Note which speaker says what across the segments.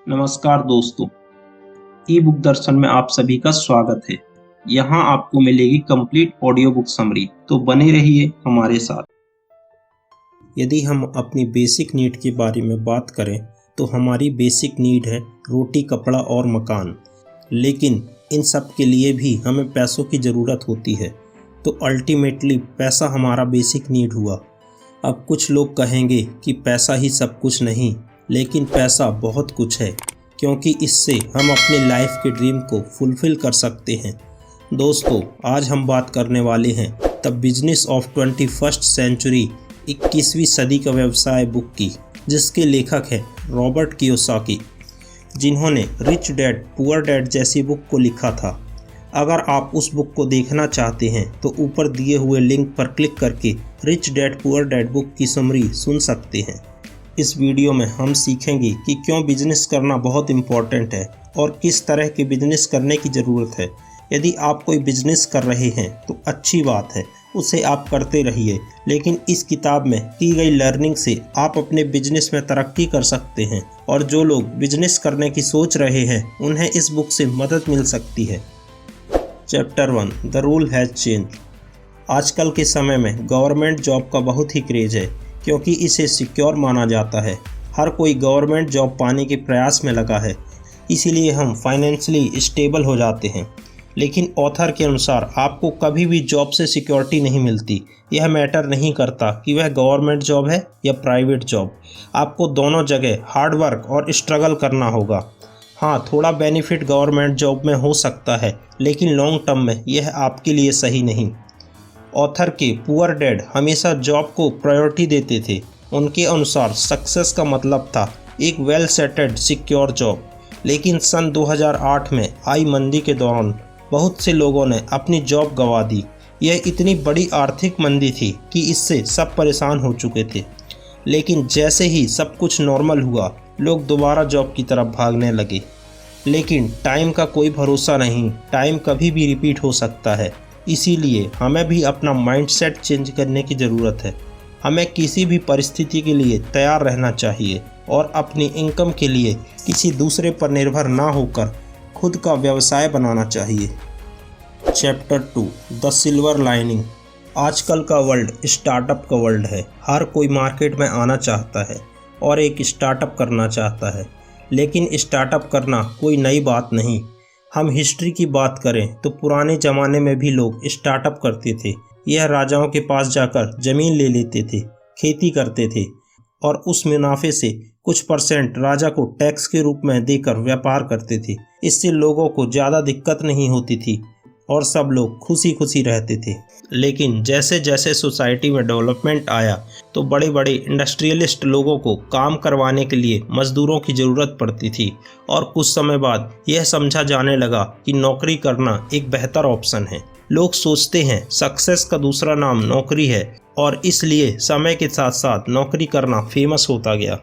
Speaker 1: नमस्कार दोस्तों, ई बुक दर्शन में आप सभी का स्वागत है। यहाँ आपको मिलेगी कंप्लीट ऑडियो बुक समरी, तो बने रहिए हमारे साथ।
Speaker 2: यदि हम अपनी बेसिक नीड के बारे में बात करें तो हमारी बेसिक नीड है रोटी, कपड़ा और मकान। लेकिन इन सब के लिए भी हमें पैसों की ज़रूरत होती है, तो अल्टीमेटली पैसा हमारा बेसिक नीड हुआ। अब कुछ लोग कहेंगे कि पैसा ही सब कुछ नहीं, लेकिन पैसा बहुत कुछ है, क्योंकि इससे हम अपने लाइफ के ड्रीम को फुलफ़िल कर सकते हैं। दोस्तों, आज हम बात करने वाले हैं the business of 21st century 21वीं सदी का व्यवसाय बुक की, जिसके लेखक हैं रॉबर्ट कियोसाकी, जिन्होंने रिच डैड पुअर डैड जैसी बुक को लिखा था। अगर आप उस बुक को देखना चाहते हैं तो ऊपर दिए हुए लिंक पर क्लिक करके rich dad poor dad book की समरी सुन सकते हैं। इस वीडियो में हम सीखेंगे कि क्यों बिजनेस करना बहुत इम्पोर्टेंट है और किस तरह के बिजनेस करने की ज़रूरत है। यदि आप कोई बिजनेस कर रहे हैं तो अच्छी बात है, उसे आप करते रहिए, लेकिन इस किताब में की गई लर्निंग से आप अपने बिजनेस में तरक्की कर सकते हैं। और जो लोग बिजनेस करने की सोच रहे हैं उन्हें इस बुक से मदद मिल सकती है। Chapter 1, the rule has change. आजकल के समय में गवर्नमेंट जॉब का बहुत ही क्रेज़ है, क्योंकि इसे सिक्योर माना जाता है। हर कोई गवर्नमेंट जॉब पाने के प्रयास में लगा है, इसीलिए हम फाइनेंशियली स्टेबल हो जाते हैं। लेकिन ऑथर के अनुसार आपको कभी भी जॉब से सिक्योरिटी नहीं मिलती। यह मैटर नहीं करता कि वह गवर्नमेंट जॉब है या प्राइवेट जॉब, आपको दोनों जगह हार्ड वर्क और स्ट्रगल करना होगा। हाँ, थोड़ा बेनिफिट गवर्नमेंट जॉब में हो सकता है, लेकिन लॉन्ग टर्म में यह आपके लिए सही नहीं। ऑथर के पुअर डैड हमेशा जॉब को प्रायोरिटी देते थे। उनके अनुसार सक्सेस का मतलब था एक वेल सेटेड सिक्योर जॉब। लेकिन सन 2008 में आई मंदी के दौरान बहुत से लोगों ने अपनी जॉब गंवा दी। यह इतनी बड़ी आर्थिक मंदी थी कि इससे सब परेशान हो चुके थे। लेकिन जैसे ही सब कुछ नॉर्मल हुआ, लोग दोबारा जॉब की तरफ भागने लगे। लेकिन टाइम का कोई भरोसा नहीं, टाइम कभी भी रिपीट हो सकता है। इसीलिए हमें भी अपना माइंडसेट चेंज करने की ज़रूरत है। हमें किसी भी परिस्थिति के लिए तैयार रहना चाहिए और अपनी इनकम के लिए किसी दूसरे पर निर्भर ना होकर खुद का व्यवसाय बनाना चाहिए। Chapter 2, the silver lining. आजकल का वर्ल्ड स्टार्टअप का वर्ल्ड है। हर कोई मार्केट में आना चाहता है और एक स्टार्टअप करना चाहता है। लेकिन स्टार्टअप करना कोई नई बात नहीं। हम हिस्ट्री की बात करें तो पुराने ज़माने में भी लोग स्टार्टअप करते थे। यह राजाओं के पास जाकर ज़मीन ले लेते थे, खेती करते थे और उस मुनाफे से कुछ परसेंट राजा को टैक्स के रूप में देकर व्यापार करते थे। इससे लोगों को ज़्यादा दिक्कत नहीं होती थी और सब लोग खुशी खुशी रहते थे। लेकिन जैसे जैसे सोसाइटी में डेवलपमेंट आया तो बड़े बड़े इंडस्ट्रियलिस्ट लोगों को काम करवाने के लिए मज़दूरों की ज़रूरत पड़ती थी। और कुछ समय बाद यह समझा जाने लगा कि नौकरी करना एक बेहतर ऑप्शन है। लोग सोचते हैं सक्सेस का दूसरा नाम नौकरी है, और इसलिए समय के साथ साथ नौकरी करना फेमस होता गया।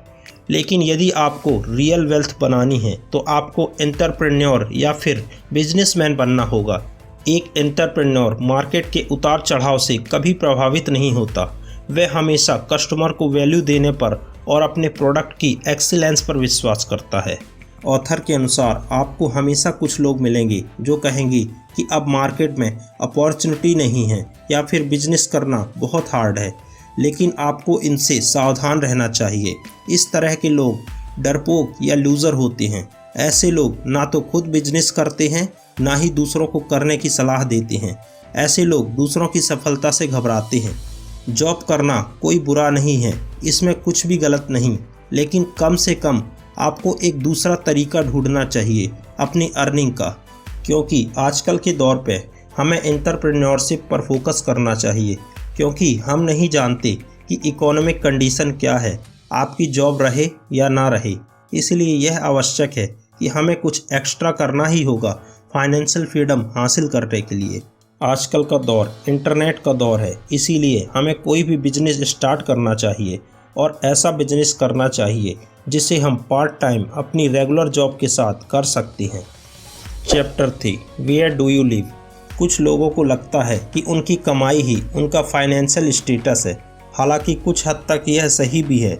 Speaker 2: लेकिन यदि आपको रियल वेल्थ बनानी है तो आपको एंटरप्रेन्योर या फिर बिजनेसमैन बनना होगा। एक एंटरप्रेन्योर मार्केट के उतार चढ़ाव से कभी प्रभावित नहीं होता। वह हमेशा कस्टमर को वैल्यू देने पर और अपने प्रोडक्ट की एक्सीलेंस पर विश्वास करता है। ऑथर के अनुसार आपको हमेशा कुछ लोग मिलेंगे जो कहेंगे कि अब मार्केट में अपॉर्चुनिटी नहीं है या फिर बिजनेस करना बहुत हार्ड है। लेकिन आपको इनसे सावधान रहना चाहिए। इस तरह के लोग डरपोक या लूज़र होते हैं। ऐसे लोग ना तो खुद बिजनेस करते हैं, ना ही दूसरों को करने की सलाह देते हैं। ऐसे लोग दूसरों की सफलता से घबराते हैं। जॉब करना कोई बुरा नहीं है, इसमें कुछ भी गलत नहीं, लेकिन कम से कम आपको एक दूसरा तरीका ढूंढना चाहिए अपनी अर्निंग का। क्योंकि आजकल के दौर पे हमें एंटरप्रेन्योरशिप पर फोकस करना चाहिए, क्योंकि हम नहीं जानते कि इकोनॉमिक कंडीशन क्या है, आपकी जॉब रहे या ना रहे। इसलिए यह आवश्यक है कि हमें कुछ एक्स्ट्रा करना ही होगा फाइनेंशियल फ्रीडम हासिल करने के लिए। आजकल का दौर इंटरनेट का दौर है, इसीलिए हमें कोई भी बिजनेस स्टार्ट करना चाहिए और ऐसा बिजनेस करना चाहिए जिसे हम पार्ट टाइम अपनी रेगुलर जॉब के साथ कर सकते हैं। Chapter 3, where do you live. कुछ लोगों को लगता है कि उनकी कमाई ही उनका फाइनेंशियल स्टेटस है। हालांकि कुछ हद तक यह सही भी है,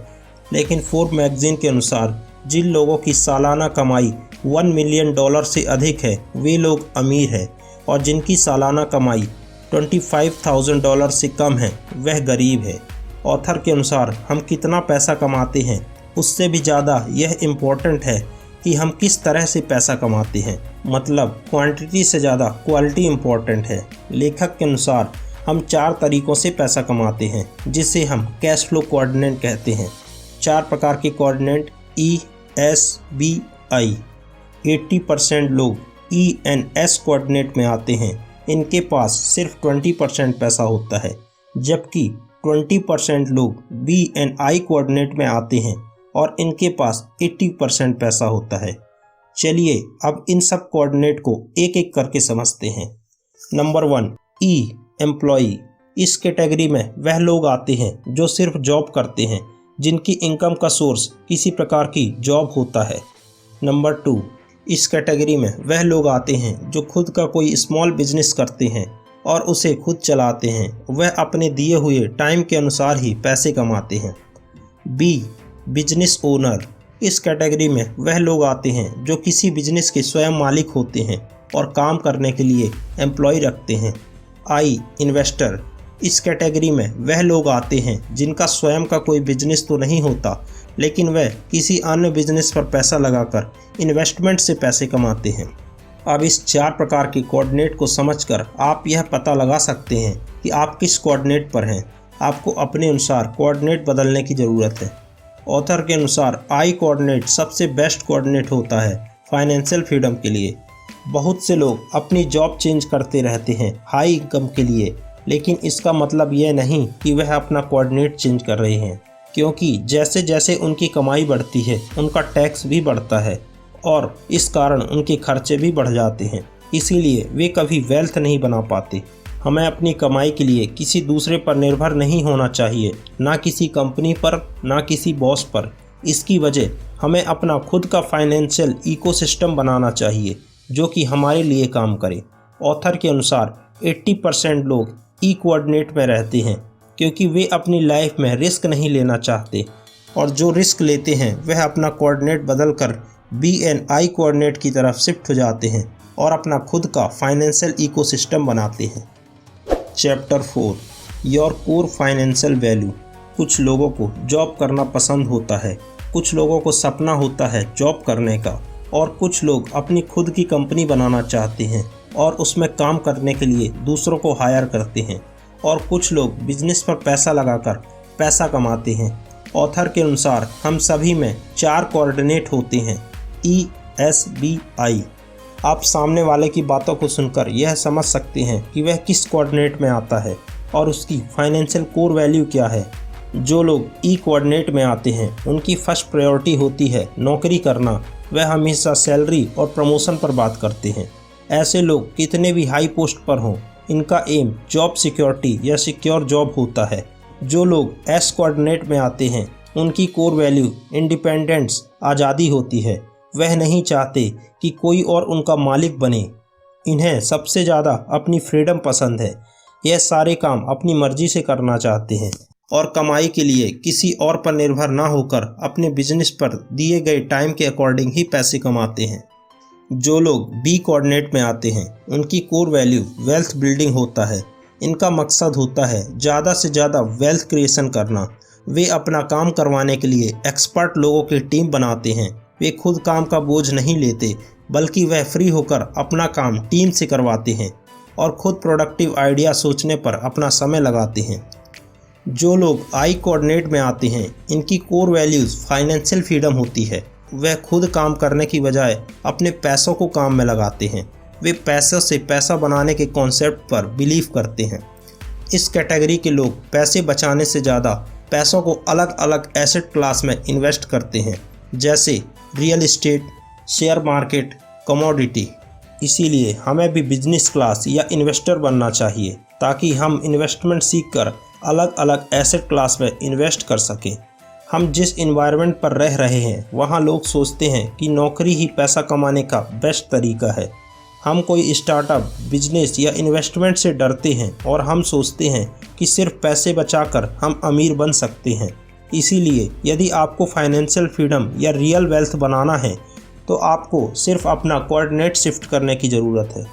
Speaker 2: लेकिन फोर्ब्स मैगजीन के अनुसार जिन लोगों की सालाना कमाई $1 मिलियन से अधिक है वे लोग अमीर हैं, और जिनकी सालाना कमाई $25,000 से कम है वह गरीब है। ऑथर के अनुसार हम कितना पैसा कमाते हैं उससे भी ज़्यादा यह इम्पोर्टेंट है कि हम किस तरह से पैसा कमाते हैं, मतलब क्वांटिटी से ज़्यादा क्वालिटी इम्पोर्टेंट है। लेखक के अनुसार हम 4 तरीक़ों से पैसा कमाते हैं जिसे हम कैश फ्लो कोऑर्डिनेट कहते हैं। 4 प्रकार के कोऑर्डिनेट ESBI। 80% लोग ENS कोऑर्डिनेट में आते हैं, इनके पास सिर्फ 20% पैसा होता है, जबकि 20% लोग BNI कोऑर्डिनेट में आते हैं और इनके पास 80% पैसा होता है। चलिए अब इन सब कोऑर्डिनेट को एक एक करके समझते हैं। Number 1 E employee. इस कैटेगरी में वह लोग आते हैं जो सिर्फ जॉब करते हैं, जिनकी इनकम का सोर्स किसी प्रकार की जॉब होता है। नंबर 2 इस कैटेगरी में वह लोग आते हैं जो खुद का कोई स्मॉल बिजनेस करते हैं और उसे खुद चलाते हैं, वह अपने दिए हुए टाइम के अनुसार ही पैसे कमाते हैं। B business owner. इस कैटेगरी में वह लोग आते हैं जो किसी बिजनेस के स्वयं मालिक होते हैं और काम करने के लिए एम्प्लॉय रखते हैं। I investor. इस कैटेगरी में वह लोग आते हैं जिनका स्वयं का कोई बिजनेस तो नहीं होता, लेकिन वह किसी अन्य बिजनेस पर पैसा लगाकर इन्वेस्टमेंट से पैसे कमाते हैं। अब इस 4 प्रकार के कोऑर्डिनेट को समझकर आप यह पता लगा सकते हैं कि आप किस कोऑर्डिनेट पर हैं। आपको अपने अनुसार कोऑर्डिनेट बदलने की ज़रूरत है। ऑथर के अनुसार I कोऑर्डिनेट सबसे बेस्ट कोऑर्डिनेट होता है फाइनेंशियल फ्रीडम के लिए। बहुत से लोग अपनी जॉब चेंज करते रहते हैं हाई इनकम के लिए, लेकिन इसका मतलब यह नहीं कि वह अपना कोऑर्डिनेट चेंज कर रहे हैं, क्योंकि जैसे जैसे उनकी कमाई बढ़ती है उनका टैक्स भी बढ़ता है और इस कारण उनके खर्चे भी बढ़ जाते हैं, इसीलिए वे कभी वेल्थ नहीं बना पाते। हमें अपनी कमाई के लिए किसी दूसरे पर निर्भर नहीं होना चाहिए, ना किसी कंपनी पर, ना किसी बॉस पर। इसकी वजह हमें अपना खुद का फाइनेंशियल इकोसिस्टम बनाना चाहिए जो कि हमारे लिए काम करे। ऑथर के अनुसार 80% लोग ई कोऑर्डिनेट में रहते हैं क्योंकि वे अपनी लाइफ में रिस्क नहीं लेना चाहते, और जो रिस्क लेते हैं वह अपना कोऑर्डिनेट बदलकर BNI कोऑर्डिनेट की तरफ शिफ्ट हो जाते हैं और अपना खुद का फाइनेंशियल इकोसिस्टम बनाते हैं। Chapter 4 your core financial value. कुछ लोगों को जॉब करना पसंद होता है, कुछ लोगों को सपना होता है जॉब करने का, और कुछ लोग अपनी खुद की कंपनी बनाना चाहते हैं और उसमें काम करने के लिए दूसरों को हायर करते हैं, और कुछ लोग बिजनेस पर पैसा लगाकर पैसा कमाते हैं। ऑथर के अनुसार हम सभी में 4 कोऑर्डिनेट होते हैं ESBI। आप सामने वाले की बातों को सुनकर यह समझ सकते हैं कि वह किस कोऑर्डिनेट में आता है और उसकी फाइनेंशियल कोर वैल्यू क्या है। जो लोग E कोऑर्डिनेट में आते हैं उनकी फर्स्ट प्रायोरिटी होती है नौकरी करना। वह हमेशा सैलरी और प्रमोशन पर बात करते हैं। ऐसे लोग कितने भी हाई पोस्ट पर हों, इनका एम जॉब सिक्योरिटी या सिक्योर जॉब होता है। जो लोग S कोऑर्डिनेट में आते हैं उनकी कोर वैल्यू इंडिपेंडेंस, आज़ादी होती है। वह नहीं चाहते कि कोई और उनका मालिक बने। इन्हें सबसे ज़्यादा अपनी फ्रीडम पसंद है। यह सारे काम अपनी मर्जी से करना चाहते हैं और कमाई के लिए किसी और पर निर्भर ना होकर अपने बिजनेस पर दिए गए टाइम के अकॉर्डिंग ही पैसे कमाते हैं। जो लोग B कोऑर्डिनेट में आते हैं उनकी कोर वैल्यू वेल्थ बिल्डिंग होता है। इनका मकसद होता है ज़्यादा से ज़्यादा वेल्थ क्रिएशन करना। वे अपना काम करवाने के लिए एक्सपर्ट लोगों की टीम बनाते हैं। वे खुद काम का बोझ नहीं लेते, बल्कि वह फ्री होकर अपना काम टीम से करवाते हैं और खुद प्रोडक्टिव आइडिया सोचने पर अपना समय लगाते हैं। जो लोग I कोऑर्डिनेट में आते हैं इनकी कोर वैल्यूज़ फाइनेंशियल फ्रीडम होती है। वह खुद काम करने की बजाय अपने पैसों को काम में लगाते हैं। वे पैसों से पैसा बनाने के कॉन्सेप्ट पर बिलीव करते हैं। इस कैटेगरी के लोग पैसे बचाने से ज़्यादा पैसों को अलग अलग एसेट क्लास में इन्वेस्ट करते हैं, जैसे real estate, share market, commodity. इसीलिए हमें भी बिजनेस क्लास या इन्वेस्टर बनना चाहिए ताकि हम इन्वेस्टमेंट सीखकर अलग अलग एसेट क्लास में इन्वेस्ट कर सकें। हम जिस इन्वायरमेंट पर रह रहे हैं वहाँ लोग सोचते हैं कि नौकरी ही पैसा कमाने का बेस्ट तरीका है। हम कोई स्टार्टअप, बिजनेस या इन्वेस्टमेंट से डरते हैं और हम सोचते हैं कि सिर्फ पैसे बचाकर हम अमीर बन सकते हैं। इसीलिए यदि आपको फाइनेंशियल फ्रीडम या रियल वेल्थ बनाना है तो आपको सिर्फ अपना कोऑर्डिनेट शिफ्ट करने की ज़रूरत है।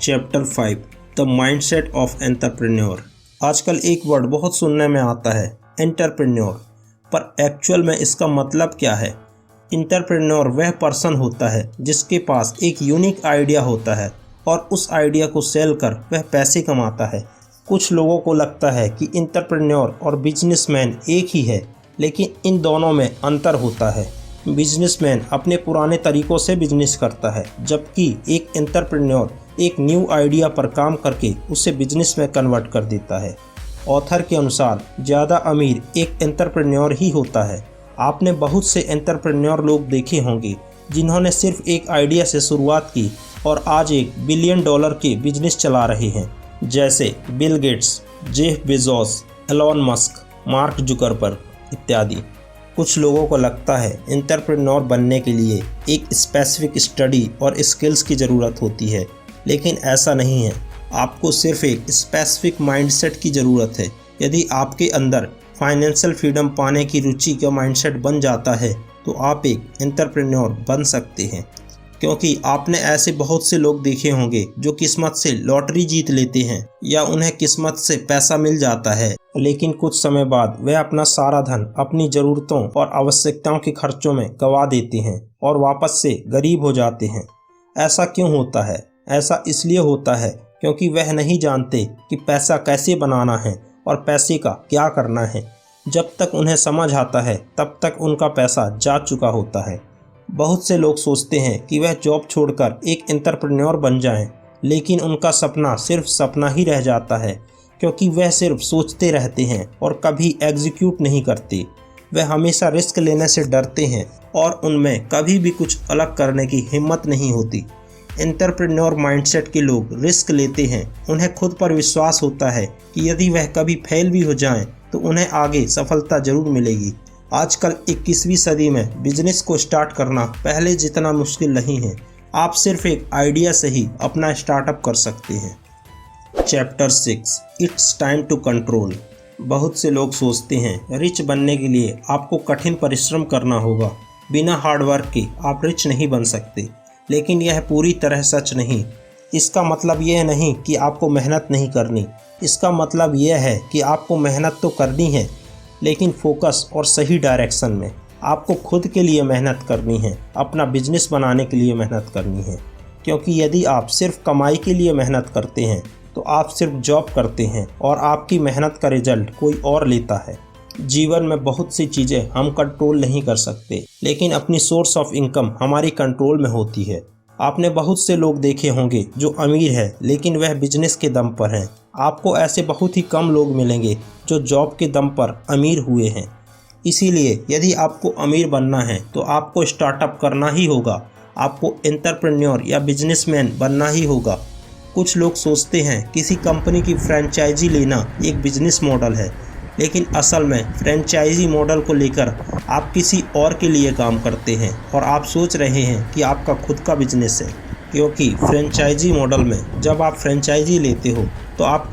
Speaker 2: Chapter 5 the mindset of entrepreneur. आजकल एक वर्ड बहुत सुनने में आता है एंटरप्रेन्योर, पर एक्चुअल में इसका मतलब क्या है? एंटरप्रेन्योर वह पर्सन होता है जिसके पास एक यूनिक आइडिया होता है और उस आइडिया को सेल कर वह पैसे कमाता है। कुछ लोगों को लगता है कि एंटरप्रेन्योर और बिजनेसमैन एक ही है, लेकिन इन दोनों में अंतर होता है। बिजनेसमैन अपने पुराने तरीक़ों से बिजनेस करता है, जबकि एक एंटरप्रेन्योर एक न्यू आइडिया पर काम करके उसे बिजनेस में कन्वर्ट कर देता है। ऑथर के अनुसार ज़्यादा अमीर एक एंटरप्रेन्योर ही होता है। आपने बहुत से एंटरप्रेन्योर लोग देखे होंगे जिन्होंने सिर्फ एक आइडिया से शुरुआत की और आज $1 बिलियन के बिजनेस चला रहे हैं, जैसे Bill Gates, Jeff Bezos, Elon Musk, Mark Zuckerberg इत्यादि। कुछ लोगों को लगता है एंटरप्रेन्योर बनने के लिए एक स्पेसिफिक स्टडी और स्किल्स की ज़रूरत होती है, लेकिन ऐसा नहीं है। आपको सिर्फ एक स्पेसिफिक माइंडसेट की ज़रूरत है। यदि आपके अंदर फाइनेंशियल फ्रीडम पाने की रुचि का माइंडसेट बन जाता है तो आप एक एंटरप्रेन्योर बन सकते हैं, क्योंकि आपने ऐसे बहुत से लोग देखे होंगे जो किस्मत से लॉटरी जीत लेते हैं या उन्हें किस्मत से पैसा मिल जाता है, लेकिन कुछ समय बाद वे अपना सारा धन अपनी ज़रूरतों और आवश्यकताओं के खर्चों में गंवा देते हैं और वापस से गरीब हो जाते हैं। ऐसा क्यों होता है? ऐसा इसलिए होता है क्योंकि वह नहीं जानते कि पैसा कैसे बनाना है और पैसे का क्या करना है। जब तक उन्हें समझ आता है तब तक उनका पैसा जा चुका होता है। बहुत से लोग सोचते हैं कि वह जॉब छोड़कर एक एंटरप्रेन्योर बन जाएं, लेकिन उनका सपना सिर्फ सपना ही रह जाता है, क्योंकि वह सिर्फ सोचते रहते हैं और कभी एग्जीक्यूट नहीं करते। वह हमेशा रिस्क लेने से डरते हैं और उनमें कभी भी कुछ अलग करने की हिम्मत नहीं होती। एंटरप्रेन्योर माइंडसेट के लोग रिस्क लेते हैं। उन्हें खुद पर विश्वास होता है कि यदि वह कभी फेल भी हो जाएं तो उन्हें आगे सफलता जरूर मिलेगी। आजकल 21वीं सदी में बिजनेस को स्टार्ट करना पहले जितना मुश्किल नहीं है। आप सिर्फ एक आइडिया से ही अपना स्टार्टअप कर सकते हैं। Chapter 6 it's time to control. बहुत से लोग सोचते हैं रिच बनने के लिए आपको कठिन परिश्रम करना होगा। बिना हार्डवर्क के आप रिच नहीं बन सकते, लेकिन यह पूरी तरह सच नहीं। इसका मतलब यह नहीं कि आपको मेहनत नहीं करनी। इसका मतलब यह है कि आपको मेहनत तो करनी है, लेकिन फोकस और सही डायरेक्शन में। आपको खुद के लिए मेहनत करनी है, अपना बिजनेस बनाने के लिए मेहनत करनी है, क्योंकि यदि आप सिर्फ कमाई के लिए मेहनत करते हैं तो आप सिर्फ जॉब करते हैं और आपकी मेहनत का रिजल्ट कोई और लेता है। जीवन में बहुत सी चीज़ें हम कंट्रोल नहीं कर सकते, लेकिन अपनी सोर्स ऑफ इनकम हमारी कंट्रोल में होती है। आपने बहुत से लोग देखे होंगे जो अमीर है लेकिन वह बिजनेस के दम पर हैं। आपको ऐसे बहुत ही कम लोग मिलेंगे जो जॉब के दम पर अमीर हुए हैं। इसीलिए यदि आपको अमीर बनना है तो आपको स्टार्टअप करना ही होगा। आपको एंटरप्रेन्योर या बिजनेसमैन बनना ही होगा। कुछ लोग सोचते हैं किसी कंपनी की फ्रेंचाइजी लेना एक बिजनेस मॉडल है, लेकिन असल में फ्रेंचाइजी मॉडल को लेकर आप किसी और के लिए काम करते हैं और आप सोच रहे हैं कि आपका खुद का बिजनेस है, क्योंकि फ्रेंचाइजी मॉडल में जब आप फ्रेंचाइजी लेते हो तो आप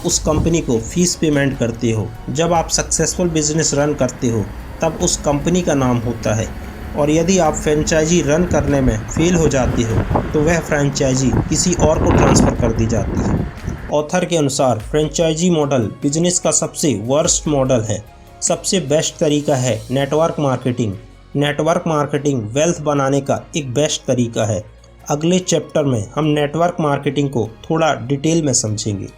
Speaker 2: उस कंपनी को फीस पेमेंट करते हो। जब आप सक्सेसफुल बिजनेस रन करते हो तब उस कंपनी का नाम होता है, और यदि आप फ्रेंचाइजी रन करने में फेल हो जाते हो तो वह फ्रेंचाइजी किसी और को ट्रांसफ़र कर दी जाती है। ऑथर के अनुसार फ्रेंचाइजी मॉडल बिजनेस का सबसे वर्स्ट मॉडल है। सबसे बेस्ट तरीका है network marketing. Network marketing wealth बनाने का एक बेस्ट तरीका है। अगले चैप्टर में हम नेटवर्क मार्केटिंग को थोड़ा डिटेल में समझेंगे।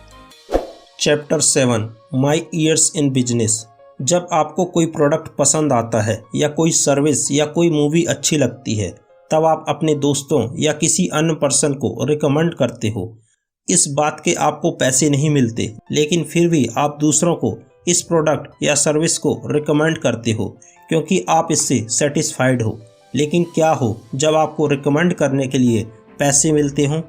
Speaker 2: Chapter 7 my years in business. जब आपको कोई प्रोडक्ट पसंद आता है या कोई सर्विस या कोई मूवी अच्छी लगती है, तब आप अपने दोस्तों या किसी अन्य पर्सन को रिकमेंड करते हो। इस बात के आपको पैसे नहीं मिलते, लेकिन फिर भी आप दूसरों को इस प्रोडक्ट या सर्विस को रिकमेंड करते हो क्योंकि आप इससे सेटिस्फाइड हो। लेकिन क्या हो जब आपको रिकमेंड करने के लिए पैसे मिलते हों?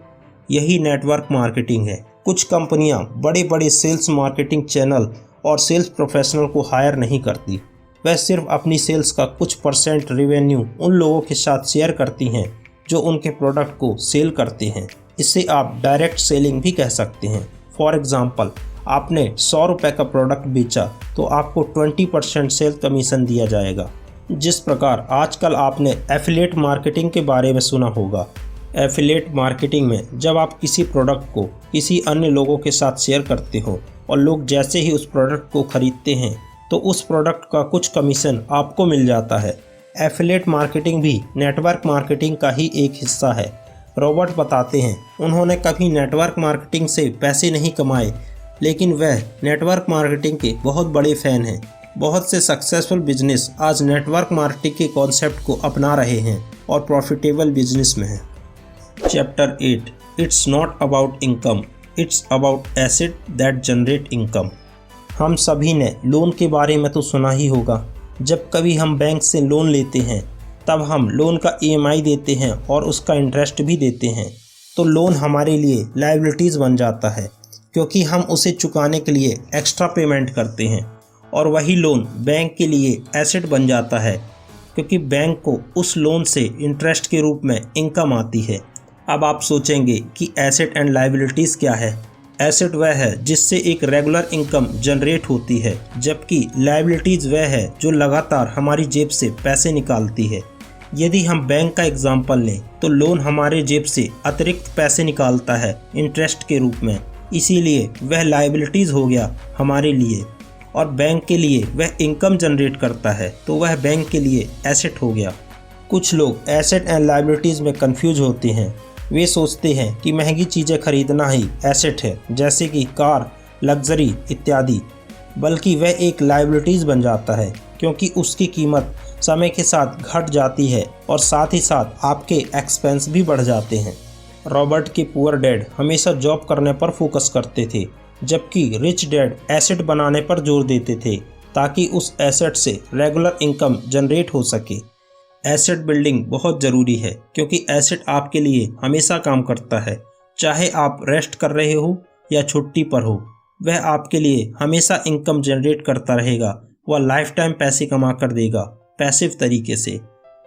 Speaker 2: यही नेटवर्क मार्केटिंग है। कुछ कंपनियां बड़े बड़े सेल्स मार्केटिंग चैनल और सेल्स प्रोफेशनल को हायर नहीं करती। वह सिर्फ अपनी सेल्स का कुछ % रेवेन्यू उन लोगों के साथ शेयर करती हैं जो उनके प्रोडक्ट को सेल करते हैं। इसे आप डायरेक्ट सेलिंग भी कह सकते हैं। फॉर एग्जांपल, आपने 100 रुपये का प्रोडक्ट बेचा तो आपको 20% सेल कमीशन दिया जाएगा। जिस प्रकार आजकल आपने एफिलिएट मार्केटिंग के बारे में सुना होगा। एफिलिएट मार्केटिंग में जब आप किसी प्रोडक्ट को किसी अन्य लोगों के साथ शेयर करते हो और लोग जैसे ही उस प्रोडक्ट को खरीदते हैं तो उस प्रोडक्ट का कुछ कमीशन आपको मिल जाता है। एफिलिएट मार्केटिंग भी नेटवर्क मार्केटिंग का ही एक हिस्सा है। रॉबर्ट बताते हैं उन्होंने कभी नेटवर्क मार्केटिंग से पैसे नहीं कमाए, लेकिन वह नेटवर्क मार्केटिंग के बहुत बड़े फ़ैन हैं। बहुत से सक्सेसफुल बिजनेस आज नेटवर्क मार्केटिंग के कॉन्सेप्ट को अपना रहे हैं और प्रॉफिटेबल बिजनेस में हैं। Chapter 8 it's not about income, it's about asset that generate income. हम सभी ने लोन के बारे में तो सुना ही होगा। जब कभी हम बैंक से लोन लेते हैं तब हम लोन का EMI देते हैं और उसका इंटरेस्ट भी देते हैं, तो लोन हमारे लिए लायबिलिटीज़ बन जाता है क्योंकि हम उसे चुकाने के लिए एक्स्ट्रा पेमेंट करते हैं। और वही लोन बैंक के लिए एसेट बन जाता है क्योंकि बैंक को उस लोन से इंटरेस्ट के रूप में इनकम आती है। अब आप सोचेंगे कि एसेट एंड लायबिलिटीज़ क्या है। एसेट वह है जिससे एक रेगुलर इनकम जनरेट होती है, जबकि लायबिलिटीज़ वह है जो लगातार हमारी जेब से पैसे निकालती है। यदि हम बैंक का एग्जाम्पल लें तो लोन हमारे जेब से अतिरिक्त पैसे निकालता है इंटरेस्ट के रूप में, इसीलिए वह लायबिलिटीज़ हो गया हमारे लिए। और बैंक के लिए वह इनकम जनरेट करता है तो वह बैंक के लिए एसेट हो गया। कुछ लोग एसेट एंड लायबिलिटीज़ में कंफ्यूज होते हैं। वे सोचते हैं कि महंगी चीज़ें खरीदना ही एसेट है, जैसे कि कार, लग्जरी इत्यादि, बल्कि वह एक लायबिलिटीज़ बन जाता है क्योंकि उसकी कीमत समय के साथ घट जाती है और साथ ही साथ आपके एक्सपेंस भी बढ़ जाते हैं। रॉबर्ट के पुअर डैड हमेशा जॉब करने पर फोकस करते थे, जबकि रिच डैड एसेट बनाने पर जोर देते थे ताकि उस एसेट से रेगुलर इनकम जनरेट हो सके। एसेट बिल्डिंग बहुत ज़रूरी है क्योंकि एसेट आपके लिए हमेशा काम करता है, चाहे आप रेस्ट कर रहे हो या छुट्टी पर हो। वह आपके लिए हमेशा इनकम जनरेट करता रहेगा, वह लाइफ टाइम पैसे कमा कर देगा पैसिव तरीके से।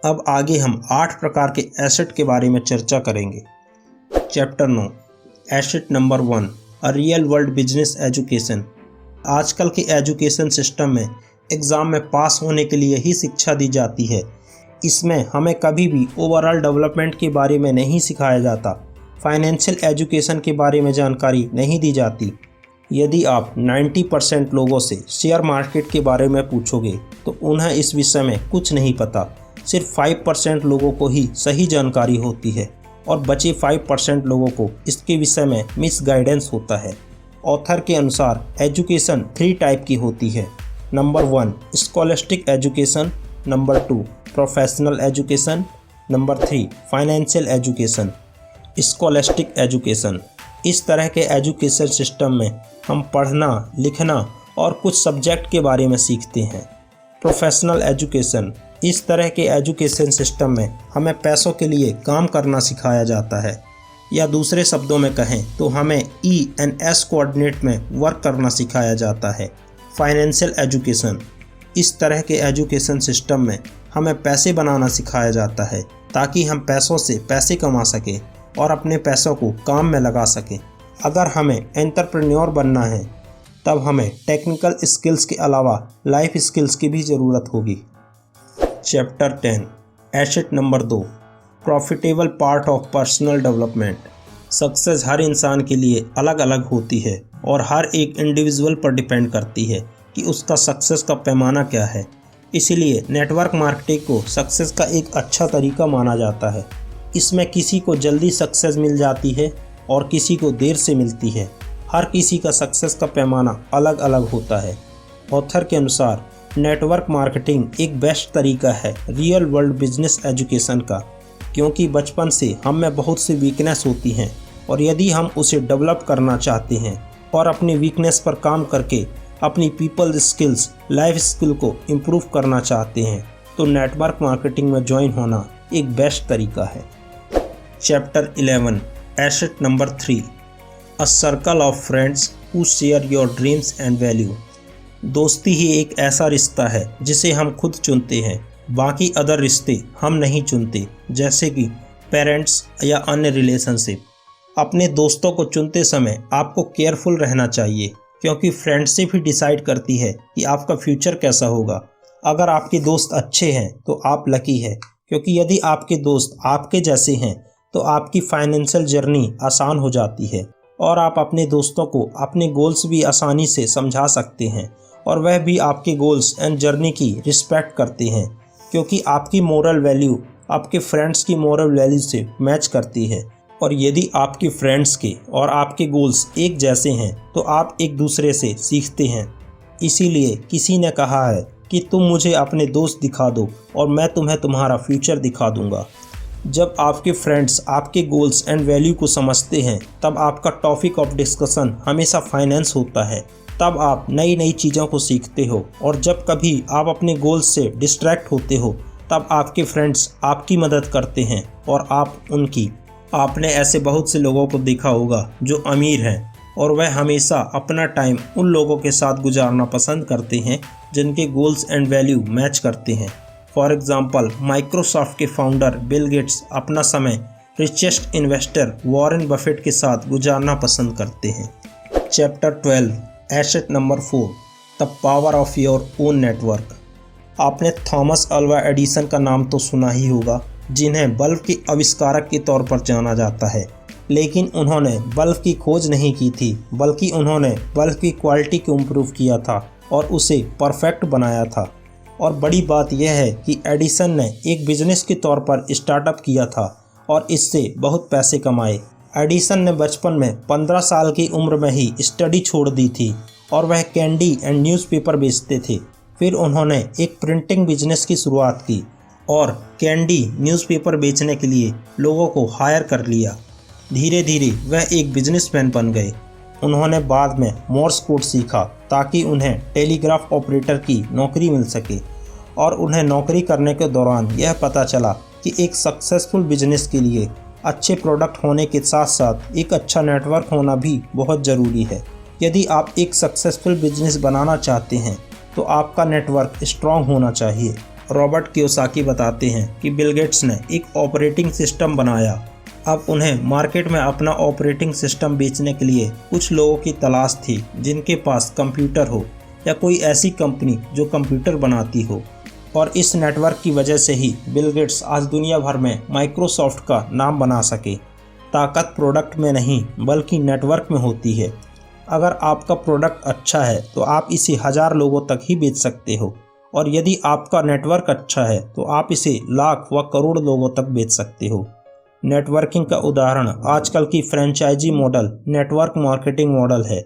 Speaker 2: अब आगे हम 8 प्रकार के एसेट के बारे में चर्चा करेंगे। Chapter 9 asset number 1 a real world business education. आजकल के एजुकेशन सिस्टम में एग्ज़ाम में पास होने के लिए ही शिक्षा दी जाती है। इसमें हमें कभी भी ओवरऑल डेवलपमेंट के बारे में नहीं सिखाया जाता। फाइनेंशियल एजुकेशन के बारे में जानकारी नहीं दी जाती। यदि आप 90% लोगों से शेयर मार्केट के बारे में पूछोगे तो उन्हें इस विषय में कुछ नहीं पता। सिर्फ 5% लोगों को ही सही जानकारी होती है और बचे 5% लोगों को इसके विषय में मिसगाइडेंस होता है। ऑथर के अनुसार एजुकेशन 3 टाइप की होती है। Number 1 scholastic education, number 2 professional education, number 3 financial education. Scholastic education, इस तरह के एजुकेशन सिस्टम में हम पढ़ना, लिखना और कुछ सब्जेक्ट के बारे में सीखते हैं। प्रोफेशनल एजुकेशन, इस तरह के एजुकेशन सिस्टम में हमें पैसों के लिए काम करना सिखाया जाता है, या दूसरे शब्दों में कहें तो हमें E&S कोऑर्डिनेट में वर्क करना सिखाया जाता है। फाइनेंशियल एजुकेशन, इस तरह के एजुकेशन सिस्टम में हमें पैसे बनाना सिखाया जाता है ताकि हम पैसों से पैसे कमा सकें और अपने पैसों को काम में लगा सकें। अगर हमें एंटरप्रेन्योर बनना है तब हमें टेक्निकल स्किल्स के अलावा लाइफ स्किल्स की भी ज़रूरत होगी। Chapter 10 asset number 2 profitable part of personal development. Success हर इंसान के लिए अलग अलग होती है और हर एक इंडिविजुअल पर डिपेंड करती है कि उसका सक्सेस का पैमाना क्या है। इसीलिए नेटवर्क मार्केटिंग को सक्सेस का एक अच्छा तरीका माना जाता है। इसमें किसी को जल्दी सक्सेस मिल जाती है और किसी को देर से मिलती है। हर किसी का सक्सेस का पैमाना अलग अलग होता है। ऑथर के अनुसार नेटवर्क मार्केटिंग एक बेस्ट तरीका है रियल वर्ल्ड बिजनेस एजुकेशन का, क्योंकि बचपन से हम में बहुत सी वीकनेस होती हैं और यदि हम उसे डेवलप करना चाहते हैं और अपनी वीकनेस पर काम करके अपनी पीपल स्किल्स, लाइफ स्किल को इम्प्रूव करना चाहते हैं तो नेटवर्क मार्केटिंग में ज्वाइन होना एक बेस्ट तरीका है। Chapter 11 asset number 3 a circle of friends who share your dreams and value. दोस्ती ही एक ऐसा रिश्ता है जिसे हम खुद चुनते हैं, बाकी अदर रिश्ते हम नहीं चुनते, जैसे कि पेरेंट्स या अन्य रिलेशनशिप। अपने दोस्तों को चुनते समय आपको केयरफुल रहना चाहिए क्योंकि फ्रेंडशिप ही डिसाइड करती है कि आपका फ्यूचर कैसा होगा। अगर आपके दोस्त अच्छे हैं तो आप लकी है, क्योंकि यदि आपके दोस्त आपके जैसे हैं तो आपकी फाइनेंशियल जर्नी आसान हो जाती है और आप अपने दोस्तों को अपने गोल्स भी आसानी से समझा सकते हैं और वह भी आपके गोल्स एंड जर्नी की रिस्पेक्ट करते हैं, क्योंकि आपकी मोरल वैल्यू आपके फ्रेंड्स की मोरल वैल्यू से मैच करती है। और यदि आपके फ्रेंड्स के और आपके गोल्स एक जैसे हैं तो आप एक दूसरे से सीखते हैं। इसीलिए किसी ने कहा है कि तुम मुझे अपने दोस्त दिखा दो और मैं तुम्हें तुम्हारा फ्यूचर दिखा दूंगा। जब आपके फ्रेंड्स आपके गोल्स एंड वैल्यू को समझते हैं तब आपका टॉपिक ऑफ डिस्कशन हमेशा फाइनेंस होता है। तब आप नई नई चीज़ों को सीखते हो और जब कभी आप अपने गोल्स से डिस्ट्रैक्ट होते हो तब आपके फ्रेंड्स आपकी मदद करते हैं और आप उनकी। आपने ऐसे बहुत से लोगों को देखा होगा जो अमीर हैं और वह हमेशा अपना टाइम उन लोगों के साथ गुजारना पसंद करते हैं जिनके गोल्स एंड वैल्यू मैच करते हैं। फॉर एग्जांपल, माइक्रोसॉफ्ट के फाउंडर बिल गेट्स अपना समय रिचेस्ट इन्वेस्टर वॉरेन बफेट के साथ गुजारना पसंद करते हैं। Chapter 12, asset number 4, the power of your own network. आपने थॉमस अल्वा एडिसन का नाम तो सुना ही होगा, जिन्हें बल्ब के आविष्कारक के तौर पर जाना जाता है। लेकिन उन्होंने बल्ब की खोज नहीं की थी, बल्कि उन्होंने बल्ब की क्वालिटी को इम्प्रूव किया था और उसे परफेक्ट बनाया था। और बड़ी बात यह है कि एडिसन ने एक बिजनेस के तौर पर स्टार्टअप किया था और इससे बहुत पैसे कमाए। एडिसन ने बचपन में 15 साल की उम्र में ही स्टडी छोड़ दी थी और वह कैंडी एंड न्यूज़पेपर बेचते थे। फिर उन्होंने एक प्रिंटिंग बिजनेस की शुरुआत की और कैंडी न्यूज़पेपर बेचने के लिए लोगों को हायर कर लिया। धीरे धीरे वह एक बिजनेसमैन बन गए। उन्होंने बाद में मोर्स कोड सीखा ताकि उन्हें टेलीग्राफ ऑपरेटर की नौकरी मिल सके और उन्हें नौकरी करने के दौरान यह पता चला कि एक सक्सेसफुल बिजनेस के लिए अच्छे प्रोडक्ट होने के साथ साथ एक अच्छा नेटवर्क होना भी बहुत ज़रूरी है। यदि आप एक सक्सेसफुल बिजनेस बनाना चाहते हैं तो आपका नेटवर्क स्ट्रॉन्ग होना चाहिए। रॉबर्ट कियोसाकी बताते हैं कि बिल गेट्स ने एक ऑपरेटिंग सिस्टम बनाया। अब उन्हें मार्केट में अपना ऑपरेटिंग सिस्टम बेचने के लिए कुछ लोगों की तलाश थी जिनके पास कंप्यूटर हो या कोई ऐसी कंपनी जो कंप्यूटर बनाती हो। और इस नेटवर्क की वजह से ही बिल गेट्स आज दुनिया भर में माइक्रोसॉफ्ट का नाम बना सके। ताकत प्रोडक्ट में नहीं बल्कि नेटवर्क में होती है। अगर आपका प्रोडक्ट अच्छा है तो आप इसे 1000 लोगों तक ही बेच सकते हो और यदि आपका नेटवर्क अच्छा है तो आप इसे लाख व करोड़ लोगों तक बेच सकते हो। नेटवर्किंग का उदाहरण आजकल की franchise model network marketing model है।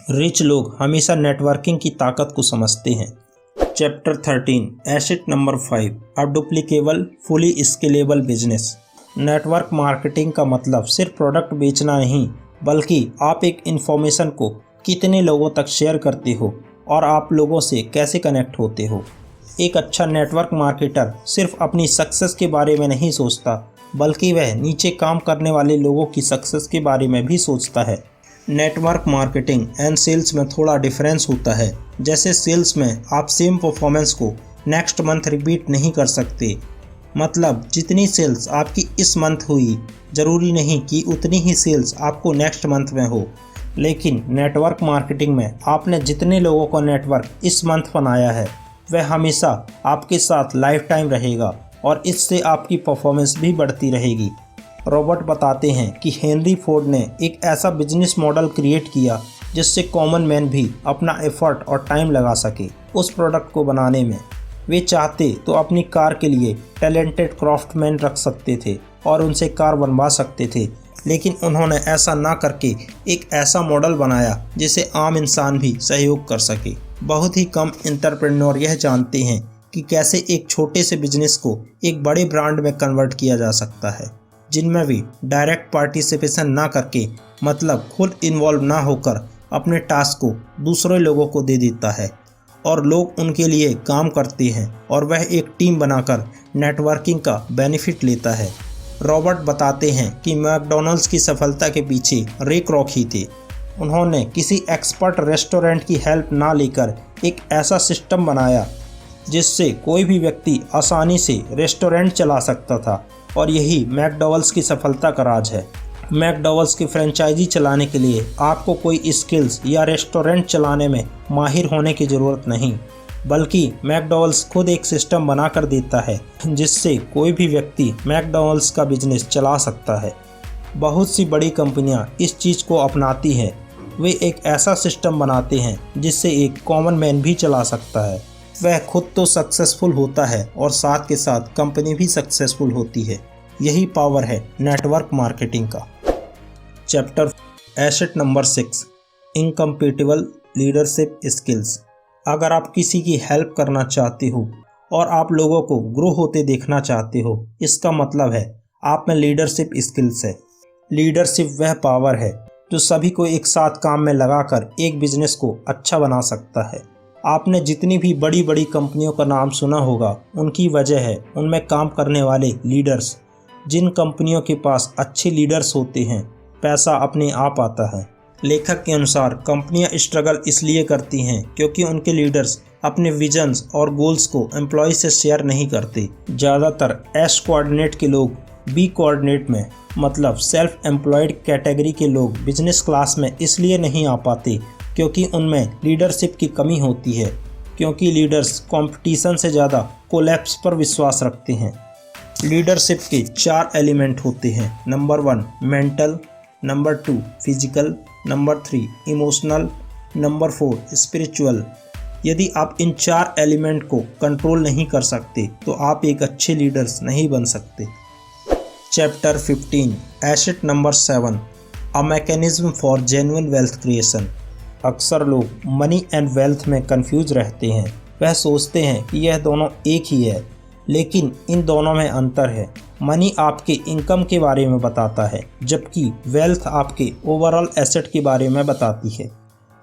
Speaker 2: रिच लोग हमेशा नेटवर्किंग की ताकत को समझते हैं। Chapter 13, asset number 5, a duplicable fully scalable business. Network marketing का मतलब सिर्फ प्रोडक्ट बेचना नहीं, बल्कि आप एक इन्फॉर्मेशन को कितने लोगों तक शेयर करते हो और आप लोगों से कैसे कनेक्ट होते हो। एक अच्छा नेटवर्क मार्केटर सिर्फ अपनी सक्सेस के बारे में नहीं सोचता, बल्कि वह नीचे काम करने वाले लोगों की सक्सेस के बारे में भी सोचता है। नेटवर्क मार्केटिंग एंड सेल्स में थोड़ा डिफरेंस होता है। जैसे सेल्स में आप सेम परफॉर्मेंस को नेक्स्ट मंथ रिपीट नहीं कर सकते। मतलब जितनी सेल्स आपकी इस मंथ हुई, ज़रूरी नहीं कि उतनी ही सेल्स आपको नेक्स्ट मंथ में हो। लेकिन नेटवर्क मार्केटिंग में आपने जितने लोगों का नेटवर्क इस मंथ बनाया है वह हमेशा आपके साथ लाइफ टाइम रहेगा और इससे आपकी परफॉर्मेंस भी बढ़ती रहेगी। रॉबर्ट बताते हैं कि हेनरी फोर्ड ने एक ऐसा बिजनेस मॉडल क्रिएट किया जिससे कॉमन मैन भी अपना एफर्ट और टाइम लगा सके उस प्रोडक्ट को बनाने में। वे चाहते तो अपनी कार के लिए टैलेंटेड क्राफ्टमैन रख सकते थे और उनसे कार बनवा सकते थे, लेकिन उन्होंने ऐसा ना करके एक ऐसा मॉडल बनाया जिसे आम इंसान भी सहयोग कर सके। बहुत ही कम एंटरप्रेन्योर यह जानते हैं कि कैसे एक छोटे से बिजनेस को एक बड़े ब्रांड में कन्वर्ट किया जा सकता है, जिनमें भी डायरेक्ट पार्टिसिपेशन ना करके, मतलब खुद इन्वॉल्व ना होकर अपने टास्क को दूसरे लोगों को दे देता है और लोग उनके लिए काम करते हैं और वह एक टीम बनाकर नेटवर्किंग का बेनिफिट लेता है। रॉबर्ट बताते हैं कि मैकडॉनल्ड्स की सफलता के पीछे रे क्रॉक ही थे। उन्होंने किसी एक्सपर्ट रेस्टोरेंट की हेल्प ना लेकर एक ऐसा सिस्टम बनाया जिससे कोई भी व्यक्ति आसानी से रेस्टोरेंट चला सकता था और यही मैकडॉनल्ड्स की सफलता का राज है। मैकडॉवेल्स की फ्रेंचाइजी चलाने के लिए आपको कोई स्किल्स या रेस्टोरेंट चलाने में माहिर होने की ज़रूरत नहीं, बल्कि मैकडॉवेल्स खुद एक सिस्टम बना कर देता है जिससे कोई भी व्यक्ति मैकडॉवेल्स का बिजनेस चला सकता है। बहुत सी बड़ी कंपनियां इस चीज़ को अपनाती हैं। वे एक ऐसा सिस्टम बनाते हैं जिससे एक कॉमन मैन भी चला सकता है। वह खुद तो सक्सेसफुल होता है और साथ के साथ कंपनी भी सक्सेसफुल होती है। यही पावर है नेटवर्क मार्केटिंग का। Chapter asset number 6, incompatible leadership skills. अगर आप किसी की हेल्प करना चाहते हो और आप लोगों को ग्रो होते देखना चाहते हो, इसका मतलब है आप में लीडरशिप स्किल्स है। लीडरशिप वह पावर है जो सभी को एक साथ काम में लगाकर एक बिजनेस को अच्छा बना सकता है। आपने जितनी भी बड़ी बड़ी कंपनियों का नाम सुना होगा, उनकी वजह है उनमें काम करने वाले लीडर्स। जिन कंपनियों के पास अच्छे लीडर्स होते हैं, पैसा अपने आप आता है। लेखक के अनुसार कंपनियां स्ट्रगल इसलिए करती हैं क्योंकि उनके लीडर्स अपने विजन्स और गोल्स को एम्प्लॉय से शेयर नहीं करते। ज़्यादातर एस कोऑर्डिनेट के लोग बी कोऑर्डिनेट में, मतलब सेल्फ एम्प्लॉयड कैटेगरी के लोग बिजनेस क्लास में इसलिए नहीं आ पाते क्योंकि उनमें लीडरशिप की कमी होती है। क्योंकि लीडर्स कंपटीशन से ज़्यादा कोलैप्स पर विश्वास रखते हैं। लीडरशिप के 4 एलिमेंट होते हैं। Number 1 mental, number 2 physical, number 3 emotional, number 4 spiritual. यदि आप इन 4 एलिमेंट को कंट्रोल नहीं कर सकते तो आप एक अच्छे लीडर्स नहीं बन सकते। Chapter 15 asset number 7, a mechanism for genuine wealth creation. अक्सर लोग मनी एंड वेल्थ में कंफ्यूज रहते हैं। वह सोचते हैं कि यह दोनों एक ही है, लेकिन इन दोनों में अंतर है। मनी आपके इनकम के बारे में बताता है, जबकि वेल्थ आपके ओवरऑल एसेट के बारे में बताती है।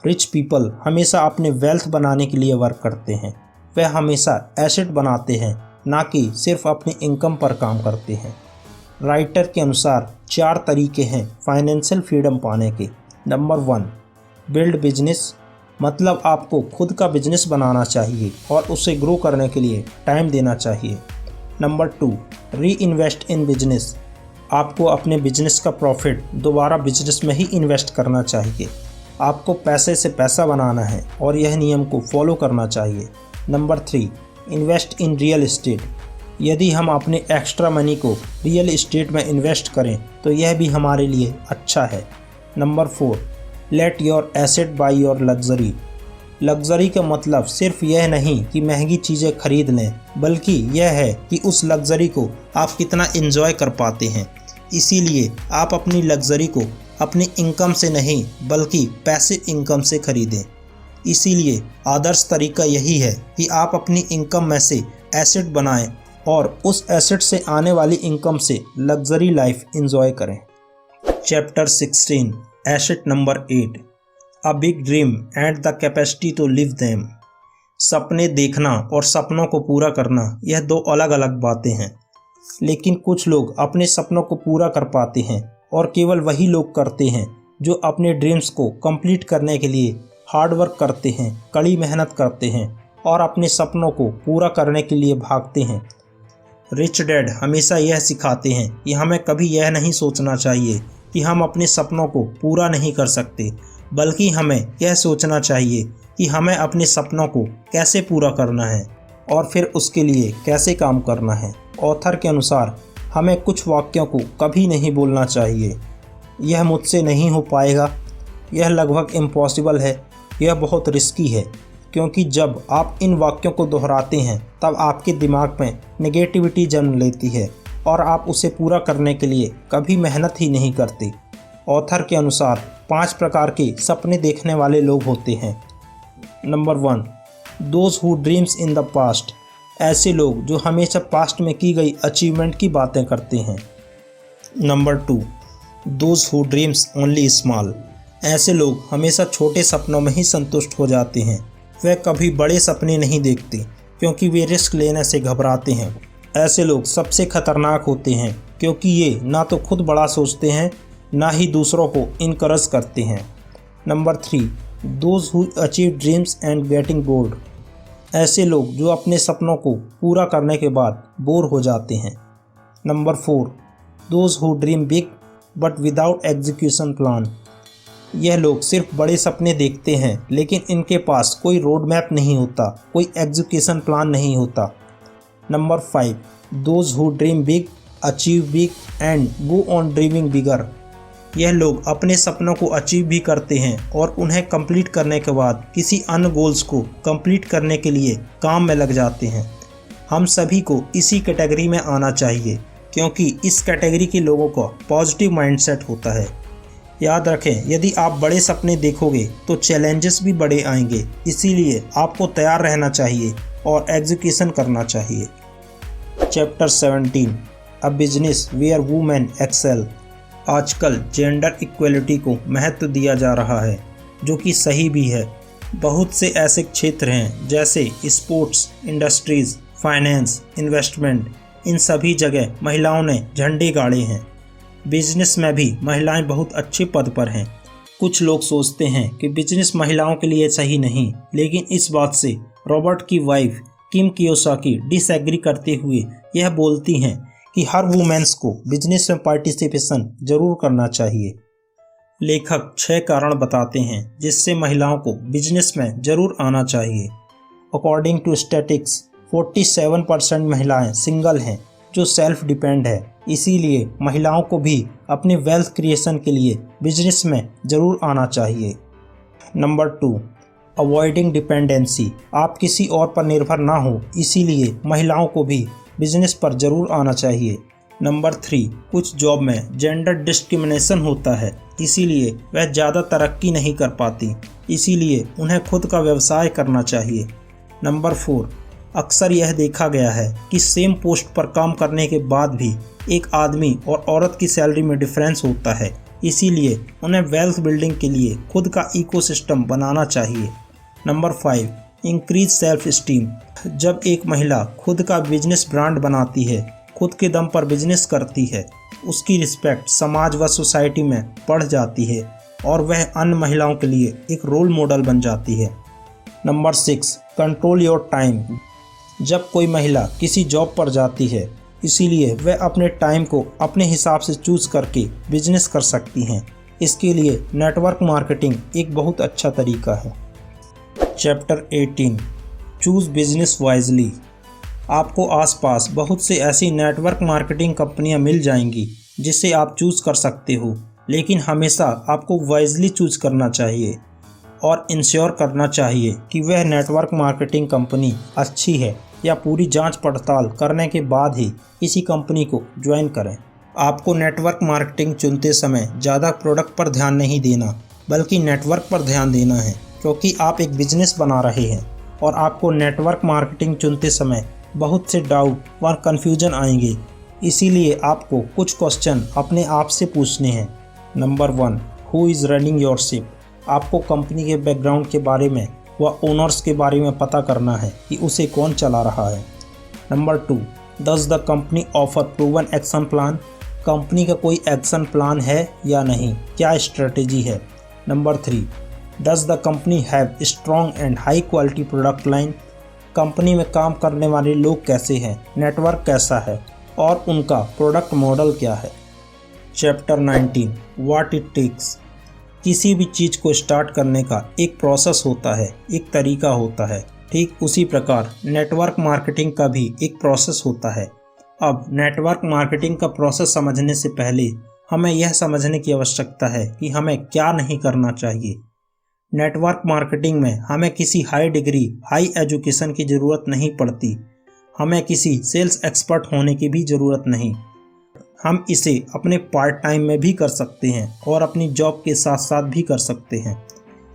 Speaker 2: रिच पीपल हमेशा अपने वेल्थ बनाने के लिए वर्क करते हैं। वह हमेशा एसेट बनाते हैं, ना कि सिर्फ अपनी इनकम पर काम करते हैं। राइटर के अनुसार 4 तरीके हैं फाइनेंशियल फ्रीडम पाने के। नंबर 1 बिल्ड बिजनेस, मतलब आपको खुद का बिजनेस बनाना चाहिए और उसे ग्रो करने के लिए टाइम देना चाहिए। नंबर 2 री इन्वेस्ट इन बिजनेस, आपको अपने बिजनेस का प्रॉफिट दोबारा बिजनेस में ही इन्वेस्ट करना चाहिए। आपको पैसे से पैसा बनाना है और यह नियम को फॉलो करना चाहिए। Number 3 invest in real estate, यदि हम अपने एक्स्ट्रा मनी को रियल एस्टेट में इन्वेस्ट करें तो यह भी हमारे लिए अच्छा है। Number 4 let your asset by your luxury, luxury का मतलब सिर्फ यह नहीं कि महंगी चीज़ें खरीद लें, बल्कि यह है कि उस लग्जरी को आप कितना एंजॉय कर पाते हैं। इसीलिए आप अपनी लग्जरी को अपनी इनकम से नहीं बल्कि पैसिव इनकम से खरीदें। इसीलिए आदर्श तरीका यही है कि आप अपनी इनकम में से एसेट बनाएं और उस एसेट से आने वाली इनकम से लग्जरी लाइफ एंजॉय करें। Chapter 16 asset number 8, a big dream and the capacity to live them. सपने देखना और सपनों को पूरा करना, यह 2 अलग अलग बातें हैं। लेकिन कुछ लोग अपने सपनों को पूरा कर पाते हैं और केवल वही लोग करते हैं जो अपने ड्रीम्स को कंप्लीट करने के लिए हार्ड वर्क करते हैं, कड़ी मेहनत करते हैं और अपने सपनों को पूरा करने के लिए भागते हैं। रिच डैड हमेशा यह सिखाते हैं कि हमें कभी यह नहीं सोचना चाहिए कि हम अपने सपनों को पूरा नहीं कर सकते, बल्कि हमें यह सोचना चाहिए कि हमें अपने सपनों को कैसे पूरा करना है और फिर उसके लिए कैसे काम करना है। ऑथर के अनुसार हमें कुछ वाक्यों को कभी नहीं बोलना चाहिए। यह मुझसे नहीं हो पाएगा, यह लगभग इम्पॉसिबल है, यह बहुत रिस्की है, क्योंकि जब आप इन वाक्यों को दोहराते हैं तब आपके दिमाग में नेगेटिविटी जन्म लेती है और आप उसे पूरा करने के लिए कभी मेहनत ही नहीं करते। ऑथर के अनुसार 5 प्रकार के सपने देखने वाले लोग होते हैं। Number 1 those who dreams in the past, ऐसे लोग जो हमेशा पास्ट में की गई अचीवमेंट की बातें करते हैं। Number 2 those who dreams only small, ऐसे लोग हमेशा छोटे सपनों में ही संतुष्ट हो जाते हैं। वे कभी बड़े सपने नहीं देखते क्योंकि वे रिस्क लेने से घबराते हैं। ऐसे लोग सबसे खतरनाक होते हैं क्योंकि ये ना तो खुद बड़ा सोचते हैं ना ही दूसरों को इनकरेज करते हैं। Number 3 those who achieve dreams and getting bored, ऐसे लोग जो अपने सपनों को पूरा करने के बाद बोर हो जाते हैं। Number 4 those who dream big but without execution plan. यह लोग सिर्फ बड़े सपने देखते हैं लेकिन इनके पास कोई रोड मैप नहीं होता, कोई एग्जीक्यूशन प्लान नहीं होता। Number 5, those who dream big achieve big and go on dreaming bigger. यह लोग अपने सपनों को अचीव भी करते हैं और उन्हें कंप्लीट करने के बाद किसी अन्य गोल्स को कंप्लीट करने के लिए काम में लग जाते हैं। हम सभी को इसी कैटेगरी में आना चाहिए क्योंकि इस कैटेगरी के लोगों का पॉजिटिव माइंडसेट होता है। याद रखें, यदि आप बड़े सपने देखोगे तो चैलेंजेस भी बड़े आएंगे, इसीलिए आपको तैयार रहना चाहिए और एग्जीक्यूशन करना चाहिए। Chapter 17, a business where women excel. आजकल जेंडर इक्वलिटी को महत्व दिया जा रहा है, जो कि सही भी है। बहुत से ऐसे क्षेत्र हैं जैसे स्पोर्ट्स, इंडस्ट्रीज़, फाइनेंस, इन्वेस्टमेंट, इन सभी जगह महिलाओं ने झंडे गाड़े हैं। बिजनेस में भी महिलाएं बहुत अच्छे पद पर हैं। कुछ लोग सोचते हैं कि बिजनेस महिलाओं के लिए सही नहीं, लेकिन इस बात से रॉबर्ट की वाइफ किम कियोसाकी डिसएग्री करते हुए यह बोलती हैं कि हर वुमेन्स को बिजनेस में पार्टिसिपेशन जरूर करना चाहिए। लेखक 6 कारण बताते हैं जिससे महिलाओं को बिजनेस में जरूर आना चाहिए। अकॉर्डिंग टू स्टैटिस्टिक्स 47% महिलाएं सिंगल हैं जो सेल्फ डिपेंड है, इसीलिए महिलाओं को भी अपने वेल्थ क्रिएशन के लिए बिजनेस में ज़रूर आना चाहिए। Number 2, avoiding dependency. आप किसी और पर निर्भर ना हो, इसीलिए महिलाओं को भी बिजनेस पर ज़रूर आना चाहिए। नंबर 3, कुछ जॉब में जेंडर डिस्क्रिमिनेशन होता है, इसीलिए वह ज़्यादा तरक्की नहीं कर पाती, इसीलिए उन्हें खुद का व्यवसाय करना चाहिए। नंबर 4, अक्सर यह देखा गया है कि सेम पोस्ट पर काम करने के बाद भी एक आदमी और औरत की सैलरी में डिफरेंस होता है, इसीलिए उन्हें वेल्थ बिल्डिंग के लिए खुद का इकोसिस्टम बनाना चाहिए। Number 5, increase self esteem. जब एक महिला खुद का बिजनेस ब्रांड बनाती है, खुद के दम पर बिजनेस करती है, उसकी रिस्पेक्ट समाज व सोसाइटी में बढ़ जाती है और वह अन्य महिलाओं के लिए एक रोल मॉडल बन जाती है। Number 6, control your time. जब कोई महिला किसी जॉब पर जाती है, इसीलिए वह अपने टाइम को अपने हिसाब से चूज करके बिजनेस कर सकती हैं। इसके लिए नेटवर्क मार्केटिंग एक बहुत अच्छा तरीका है। Chapter 18, choose business wisely. आपको आसपास बहुत से ऐसी नेटवर्क मार्केटिंग कंपनियां मिल जाएंगी जिसे आप चूज कर सकते हो, लेकिन हमेशा आपको वाइजली चूज करना चाहिए और इंश्योर करना चाहिए कि वह नेटवर्क मार्केटिंग कंपनी अच्छी है या पूरी जांच पड़ताल करने के बाद ही किसी कंपनी को ज्वाइन करें। आपको नेटवर्क मार्केटिंग चुनते समय ज़्यादा प्रोडक्ट पर ध्यान नहीं देना, बल्कि नेटवर्क पर ध्यान देना है, क्योंकि आप एक बिजनेस बना रहे हैं और आपको नेटवर्क मार्केटिंग चुनते समय बहुत से डाउट व कन्फ्यूजन आएंगे। इसीलिए आपको कुछ क्वेश्चन अपने आप से पूछने हैं। Number 1, who is running your ship. आपको कंपनी के बैकग्राउंड के बारे में व ओनर्स के बारे में पता करना है कि उसे कौन चला रहा है। Number 2, does the company offer proven action plan. Company का कोई एक्शन प्लान है या नहीं, क्या स्ट्रेटेजी है। Number 3, does the company have strong and high quality product line. Company में काम करने वाले लोग कैसे हैं, नेटवर्क कैसा है और उनका प्रोडक्ट मॉडल क्या है। Chapter 19, what it takes. किसी भी चीज़ को स्टार्ट करने का एक प्रोसेस होता है, एक तरीका होता है। ठीक उसी प्रकार नेटवर्क मार्केटिंग का भी एक प्रोसेस होता है। अब नेटवर्क मार्केटिंग का प्रोसेस समझने से पहले हमें यह समझने की आवश्यकता है कि हमें क्या नहीं करना चाहिए। नेटवर्क मार्केटिंग में हमें किसी हाई डिग्री, हाई एजुकेशन की ज़रूरत नहीं पड़ती। हमें किसी सेल्स एक्सपर्ट होने की भी ज़रूरत नहीं। हम इसे अपने पार्ट टाइम में भी कर सकते हैं और अपनी जॉब के साथ साथ भी कर सकते हैं।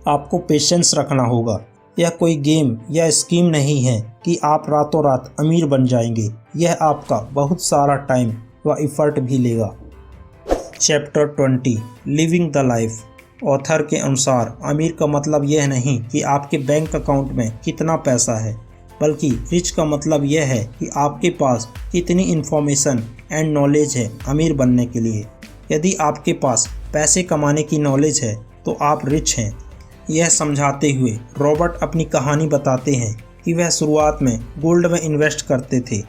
Speaker 2: आपको पेशेंस रखना होगा। यह कोई गेम या स्कीम नहीं है कि आप रातों रात अमीर बन जाएंगे। यह आपका बहुत सारा टाइम व इफ़र्ट भी लेगा। Chapter 20, living the life. Author के अनुसार अमीर का मतलब यह नहीं कि आपके बैंक अकाउंट में कितना पैसा है, बल्कि रिच का मतलब यह है कि आपके पास कितनी इन्फॉर्मेशन एंड नॉलेज है अमीर बनने के लिए। यदि आपके पास पैसे कमाने की नॉलेज है तो आप रिच हैं। यह समझाते हुए रॉबर्ट अपनी कहानी बताते हैं कि वह शुरुआत में गोल्ड में इन्वेस्ट करते थे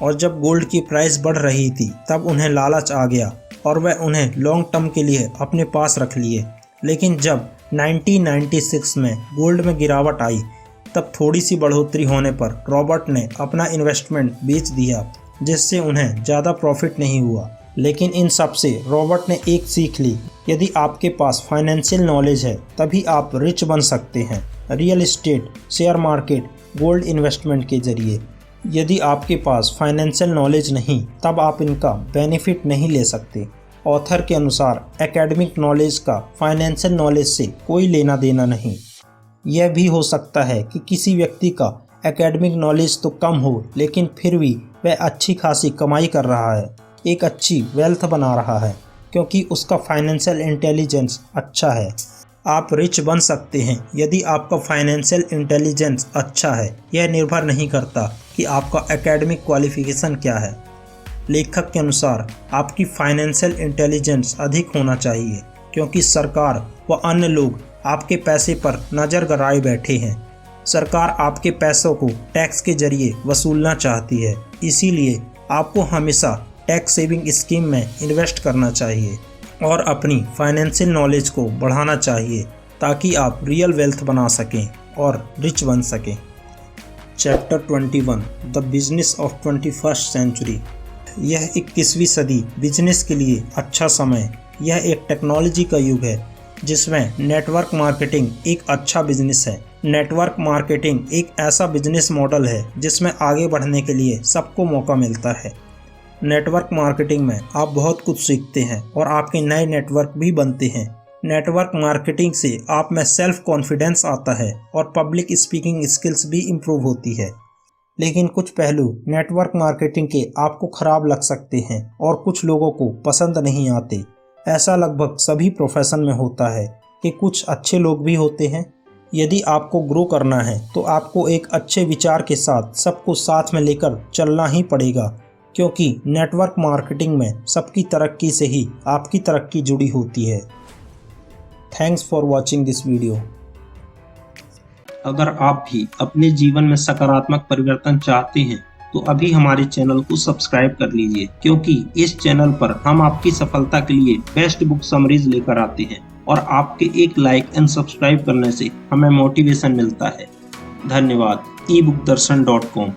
Speaker 2: और जब गोल्ड की प्राइस बढ़ रही थी तब उन्हें लालच आ गया और वह उन्हें लॉन्ग टर्म के लिए अपने पास रख लिए। लेकिन जब 1996 में गोल्ड में गिरावट आई तब थोड़ी सी बढ़ोतरी होने पर रॉबर्ट ने अपना इन्वेस्टमेंट बेच दिया, जिससे उन्हें ज़्यादा प्रॉफिट नहीं हुआ। लेकिन इन सब से रॉबर्ट ने एक सीख ली, यदि आपके पास फाइनेंशियल नॉलेज है तभी आप रिच बन सकते हैं, real estate, share market, gold investment के जरिए। यदि आपके पास फाइनेंशियल नॉलेज नहीं तब आप इनका बेनिफिट नहीं ले सकते। ऑथर के अनुसार एकेडमिक नॉलेज का फाइनेंशियल नॉलेज से कोई लेना देना नहीं। यह भी हो सकता है कि किसी व्यक्ति का एकेडमिक नॉलेज तो कम हो लेकिन फिर भी वह अच्छी खासी कमाई कर रहा है, एक अच्छी वेल्थ बना रहा है, क्योंकि उसका फाइनेंशियल इंटेलिजेंस अच्छा है। आप रिच बन सकते हैं यदि आपका फाइनेंशियल इंटेलिजेंस अच्छा है। यह निर्भर नहीं करता कि आपका एकेडमिक क्वालिफिकेशन क्या है। लेखक के अनुसार आपकी फाइनेंशियल इंटेलिजेंस अधिक होना चाहिए, क्योंकि सरकार व अन्य लोग आपके पैसे पर नज़र गड़ाए बैठे हैं। सरकार आपके पैसों को टैक्स के जरिए वसूलना चाहती है, इसीलिए आपको हमेशा टैक्स सेविंग स्कीम में इन्वेस्ट करना चाहिए और अपनी फाइनेंशियल नॉलेज को बढ़ाना चाहिए ताकि आप रियल वेल्थ बना सकें और रिच बन सकें। Chapter 21 the business of 21st century. यह 21वीं सदी बिजनेस के लिए अच्छा समय। यह एक टेक्नोलॉजी का युग है जिसमें नेटवर्क मार्केटिंग एक अच्छा बिजनेस है। नेटवर्क मार्केटिंग एक ऐसा बिजनेस मॉडल है जिसमें आगे बढ़ने के लिए सबको मौका मिलता है। नेटवर्क मार्केटिंग में आप बहुत कुछ सीखते हैं और आपके नए नेटवर्क भी बनते हैं। नेटवर्क मार्केटिंग से आप में सेल्फ कॉन्फिडेंस आता है और पब्लिक स्पीकिंग स्किल्स भी इम्प्रूव होती है। लेकिन कुछ पहलू नेटवर्क मार्केटिंग के आपको खराब लग सकते हैं और कुछ लोगों को पसंद नहीं आते। ऐसा लगभग सभी प्रोफेशन में होता है कि कुछ अच्छे लोग भी होते हैं। यदि आपको ग्रो करना है तो आपको एक अच्छे विचार के साथ सबको साथ में लेकर चलना ही पड़ेगा, क्योंकि नेटवर्क मार्केटिंग में सबकी तरक्की से ही आपकी तरक्की जुड़ी होती है। Thanks for watching this video.
Speaker 1: अगर आप भी अपने जीवन में सकारात्मक परिवर्तन चाहते हैं तो अभी हमारे चैनल को सब्सक्राइब कर लीजिए, क्योंकि इस चैनल पर हम आपकी सफलता के लिए बेस्ट बुक समरीज लेकर आते हैं और आपके एक लाइक एंड सब्सक्राइब करने से हमें मोटिवेशन मिलता है। धन्यवाद। ebookdarshan.com।